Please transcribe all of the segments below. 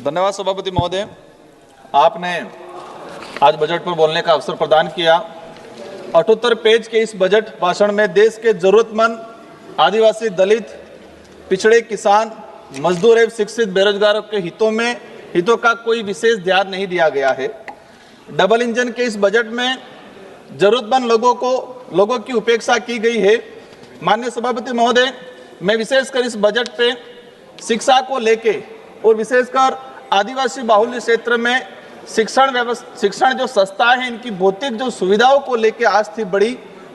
धन्यवाद सभापति महोदय, आपने आज बजट पर बोलने का अवसर प्रदान किया। 78 पेज के इस बजट भाषण में देश के जरूरतमंद आदिवासी, दलित, पिछड़े, किसान, मजदूर एवं शिक्षित बेरोजगारों के हितों का कोई विशेष ध्यान नहीं दिया गया है। डबल इंजन के इस बजट में जरूरतमंद लोगों की उपेक्षा की गई है। माननीय सभापति महोदय, मैं विशेषकर इस बजट पे शिक्षा को लेके और विशेषकर आदिवासी बाहुल्य क्षेत्र में शिक्षण जो संस्था है, इनकी भौतिक जो सुविधाओं को लेके आज थी बड़ी,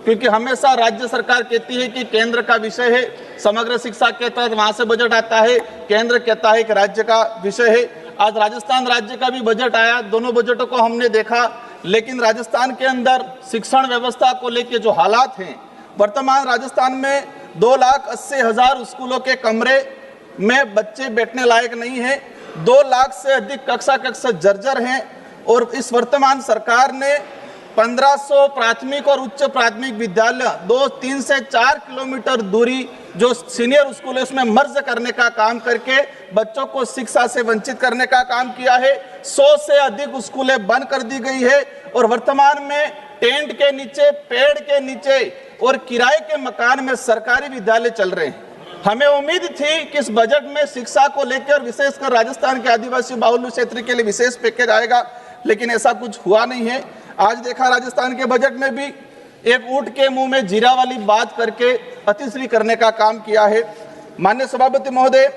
क्योंकि हमेशा राज्य सरकार कहती है कि केंद्र का विषय है, समग्र शिक्षा के तहत वहां से बजट आता है, केंद्र कहता है कि राज्य का विषय है। आज राजस्थान राज्य का भी बजट आया, दोनों बजटों को हमने देखा, लेकिन राजस्थान के अंदर शिक्षण व्यवस्था को लेके जो हालात हैं, वर्तमान राजस्थान में 2,80,000 स्कूलों के कमरे में बच्चे बैठने लायक नहीं है, 2 लाख से अधिक कक्षा जर्जर हैं। और इस वर्तमान सरकार ने 1500 प्राथमिक और उच्च प्राथमिक विद्यालय 3 से 4 किलोमीटर दूरी जो सीनियर स्कूल है उसमें मर्ज करने का काम करके बच्चों को शिक्षा से वंचित करने का काम किया है। 100 से अधिक स्कूलें बंद कर दी गई है और वर्तमान में टेंट के नीचे, पेड़ के नीचे और किराए के मकान में सरकारी विद्यालय चल रहे हैं। हमें उम्मीद थी कि इस बजट में शिक्षा को लेकर विशेषकर राजस्थान के आदिवासी बाहुल्य क्षेत्र के लिए विशेष पैकेज आएगा, लेकिन ऐसा कुछ हुआ नहीं है। आज देखा राजस्थान के बजट में भी एक ऊंट के मुंह में जीरा वाली बात करके अतिश्री करने का काम किया है। माननीय सभापति महोदय,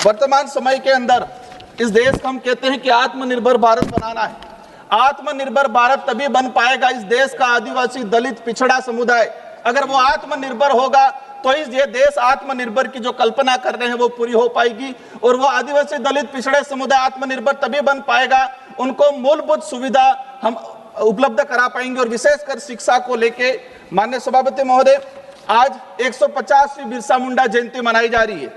वर्तमान समय के अंदर इस देश को हम कहते हैं कि आत्मनिर्भर भारत बनाना है। आत्मनिर्भर भारत तभी बन पाएगा इस देश का आदिवासी, दलित, पिछड़ा समुदाय अगर वो आत्मनिर्भर होगा तो ये देश आत्मनिर्भर की जो कल्पना कर रहे हैं वो पूरी हो पाएगी। और वो आदिवासी, दलित, पिछड़े समुदाय आत्मनिर्भर तभी बन पाएगा, उनको मूलभूत सुविधा हम उपलब्ध करा पाएंगे। और विशेषकर शिक्षा को लेके माननीय सभापति महोदय, आज 150वीं बिरसा मुंडा जयंती मनाई जा रही है,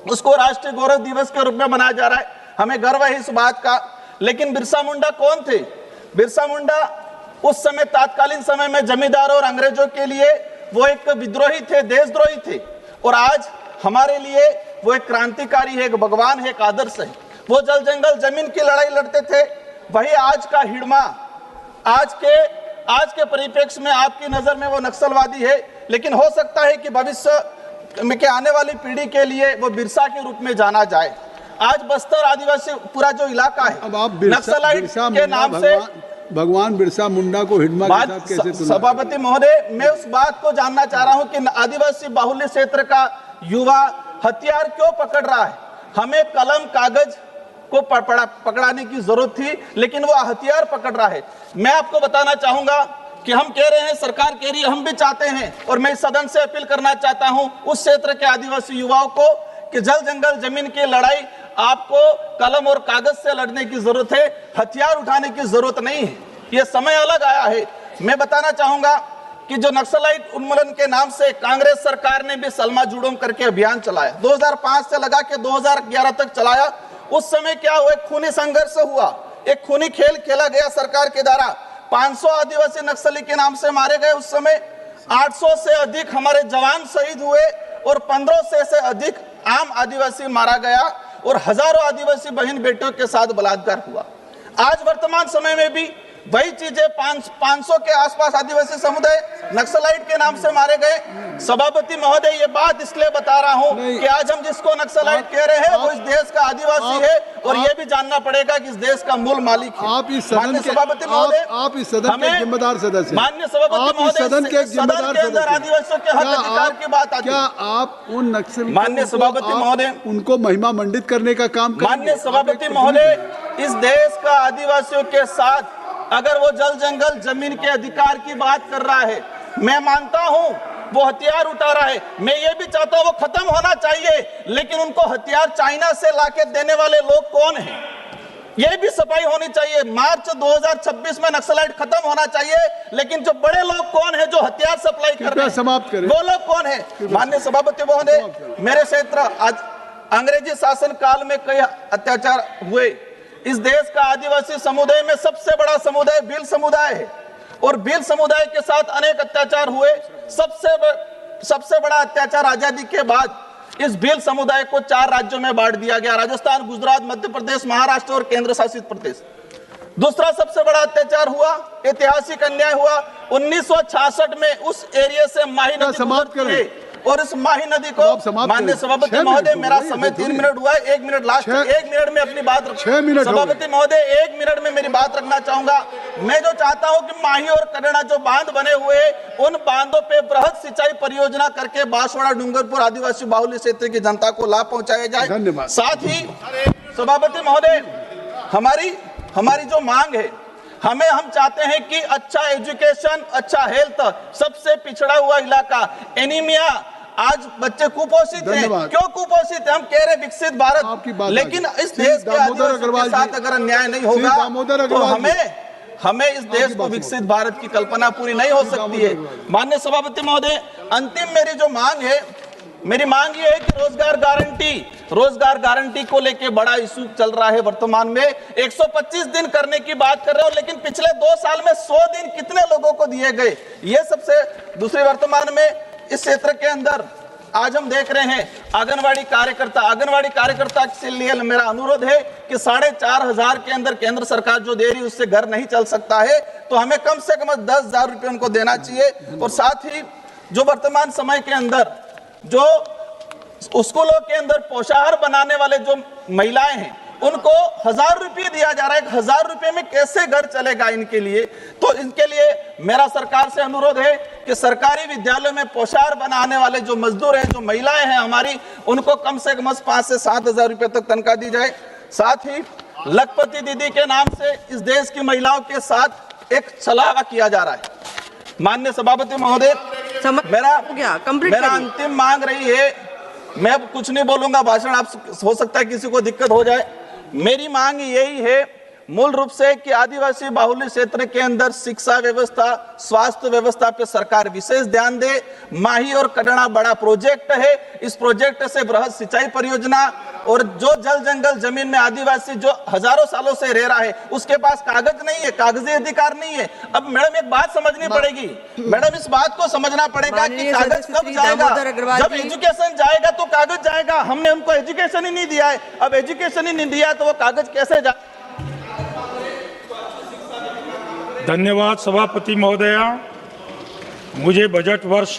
उसको राष्ट्रीय गौरव दिवस के रूप में मनाया जा रहा है। हमें गर्व है इस बात का। लेकिन बिरसा मुंडा कौन थे? बिरसा मुंडा उस समय तात्कालीन समय में जमींदारों और अंग्रेजों के लिए वो एक विद्रोही थे, देशद्रोही थे। और आज हमारे लिए वो एक क्रांतिकारी है, एक भगवान है, एक आदर्श है। वो जल जंगल जमीन की लड़ाई लड़ते थे। वही आज का हिड़मा, आज के परिप्रेक्ष्य में आपकी नजर में वो नक्सलवादी है, लेकिन हो सकता है कि भविष्य में के आने वाली पीढ़ी के लिए वो बिरसा के रूप में जाना जाए। आज बस्तर आदिवासी पूरा जो इलाका है, अब आप नक्सलाइट के नाम से भगवान बिरसा मुंडा को हिडमा के साथ कैसे तुलना? सभापति महोदय, मैं उस बात को जानना चाह रहा हूं कि आदिवासी बाहुल्य क्षेत्र का युवा हथियार क्यों पकड़ रहा है? हमें कलम कागज को पकड़ाने की जरूरत थी, लेकिन वो हथियार पकड़ रहा है। मैं आपको बताना चाहूंगा कि हम कह रहे हैं, सरकार कह रही है, हम भी चाहते हैं, और मैं इस सदन से अपील करना चाहता हूं उस क्षेत्र के आदिवासी युवाओं को कि जल जंगल जमीन की लड़ाई आपको कलम और कागज से लड़ने की जरूरत है, हथियार उठाने की जरूरत नहीं है। यह समय अलग आया है। मैं बताना चाहूंगा कि जो नक्सलाइट उन्मूलन के नाम से कांग्रेस सरकार ने भी सलमा जुड़ोम करके अभियान चलाया, 2005 से लगा के 2011 तक चलाया। उस समय क्या हुआ? एक खूनी संघर्ष हुआ, एक खूनी खेल खेला गया सरकार के द्वारा। 500 आदिवासी नक्सली के नाम से मारे गए। उस समय 800 से अधिक हमारे जवान शहीद हुए और 1500 से अधिक आम आदिवासी मारा गया और हजारों आदिवासी बहन बेटियों के साथ बलात्कार हुआ। आज वर्तमान समय में भी वही चीजें, 500 के आसपास आदिवासी समुदाय नक्सलाइट के नाम से मारे गए। सभापति महोदय, ये बात इसलिए बता रहा हूं कि आज हम जिसको नक्सलाइट कह रहे हैं वो इस देश का आदिवासी है और ये भी जानना पड़ेगा कि इस देश का मूल मालिक है। आप इस सदन के सभापति महोदय, आप इस सदन के जिम्मेदार सदस्य, माननीय सभापति महोदय, सदन के जिम्मेदार सदस्य, आदिवासियों के हक अधिकार की बात आती है। क्या आप उन नक्सल, माननीय सभापति महोदय, उनको महिमा मंडित करने का काम करेंगे? माननीय सभापति महोदय, इस देश का आदिवासियों के साथ अगर वो जल जंगल जमीन के अधिकार की बात कर रहा है, मैं मानता हूं वो हथियार उठा रहा है, मैं ये भी चाहता हूं वो खत्म होना चाहिए, लेकिन उनको हथियार चाइना से लाके देने वाले लोग कौन हैं, ये भी सफाई होनी चाहिए। मार्च 2026 में नक्सलाइट खत्म होना चाहिए, लेकिन जो बड़े लोग कौन है जो हथियार सप्लाई कर रहे हैं, समाप्त करें, वो लोग कौन है? माननीय सभापति महोदय, मेरे क्षेत्र आज अंग्रेजी शासन काल में कई अत्याचार हुए। इस देश का आदिवासी समुदाय में सबसे बड़ा समुदाय भील समुदाय है और भील समुदाय के साथ अनेक अत्याचार हुए। सबसे बड़ा अत्याचार आजादी के बाद इस भील समुदाय को 4 राज्यों में बांट दिया गया, राजस्थान, गुजरात, मध्य प्रदेश, महाराष्ट्र और केंद्र शासित प्रदेश। दूसरा सबसे बड़ा अत्याचार हुआ, ऐतिहासिक अन्याय हुआ 1966 में उस एरिया से माही नदी गुजरती है और इस माही नदी को माननीय सभापति महोदय, मेरा समय 3 मिनट हुआ है, 1 मिनट लास्ट, 1 मिनट में अपनी बात सभापति महोदय 1 मिनट में मेरी बात रखना चाहूंगा। मैं जो चाहता हूं कि माही और करेणा जो बांध बने हुए उन बांधों पे बृहद सिंचाई परियोजना करके बांसवाड़ा डूंगरपुर आदिवासी बाहुल्य क्षेत्र की जनता को लाभ पहुंचाया जाए। साथ ही सभापति महोदय, हमारी जो मांग है, हम चाहते हैं कि अच्छा एजुकेशन, अच्छा हेल्थ, सबसे पिछड़ा हुआ इलाका, एनीमिया, आज बच्चे कुपोषित हैं। क्यों कुपोषित है? हम कह रहे विकसित भारत, लेकिन इस देश के आदिवासियों के साथ अगर अन्याय नहीं होगा तो हमें इस देश को विकसित भारत की कल्पना पूरी नहीं हो सकती है। माननीय सभापति महोदय, अंतिम मेरी जो मांग है, मेरी मांग ये है कि रोजगार गारंटी को लेके बड़ा इशू चल रहा है वर्तमान में। 125 दिन करने की बात कर रहे हो, लेकिन पिछले 2 साल में 100 दिन कितने लोगों को दिए गए? ये सबसे दूसरे, वर्तमान में इस क्षेत्र के अंदर आज हम देख रहे हैं आंगनवाड़ी कार्यकर्ता के लिए मेरा अनुरोध है कि 4,500 के अंदर केंद्र सरकार जो दे रही है उससे घर नहीं चल सकता है, तो हमें कम से कम 10,000 रुपये उनको देना चाहिए। और साथ ही जो वर्तमान समय के अंदर जो स्कूलों के अंदर पोषाहार बनाने वाले जो महिलाएं हैं उनको 1,000 रुपये दिया जा रहा है। 1,000 रुपये में कैसे घर चलेगा इनके लिए? तो इनके लिए मेरा सरकार से अनुरोध है कि सरकारी विद्यालयों में पोषाहार बनाने वाले जो मजदूर हैं, जो महिलाएं हैं हमारी, उनको कम से कम 5 से 7,000 रुपये तक तनख्वाह दी जाए। साथ ही लखपति दीदी के नाम से इस देश की महिलाओं के साथ एक छलावा किया जा रहा है। माननीय सभापति महोदय, मेरा अंतिम मांग रही है, मैं अब कुछ नहीं बोलूंगा, भाषण आप हो सकता है किसी को दिक्कत हो जाए। मेरी मांग यही है मूल रूप से कि आदिवासी बाहुल्य क्षेत्र के अंदर शिक्षा व्यवस्था, स्वास्थ्य व्यवस्था पे सरकार विशेष ध्यान दे। माही और करेणा बड़ा प्रोजेक्ट है, इस प्रोजेक्ट से बृहद सिंचाई परियोजना और जो जल जंगल जमीन में आदिवासी जो हजारों सालों से रह रहा है उसके पास कागज नहीं है, कागजी अधिकार नहीं है। अब मैडम एक बात समझनी पड़ेगी, मैडम इस बात को समझना पड़ेगा कि कागज कब जाएगा? जब एजुकेशन जाएगा तो कागज जाएगा। हमने उनको एजुकेशन ही नहीं दिया है, अब एजुकेशन ही नहीं दिया तो वो कागज कैसे जाए? धन्यवाद सभापति महोदया। मुझे बजट वर्ष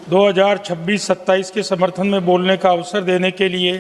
2026-27 के समर्थन में बोलने का अवसर देने के लिए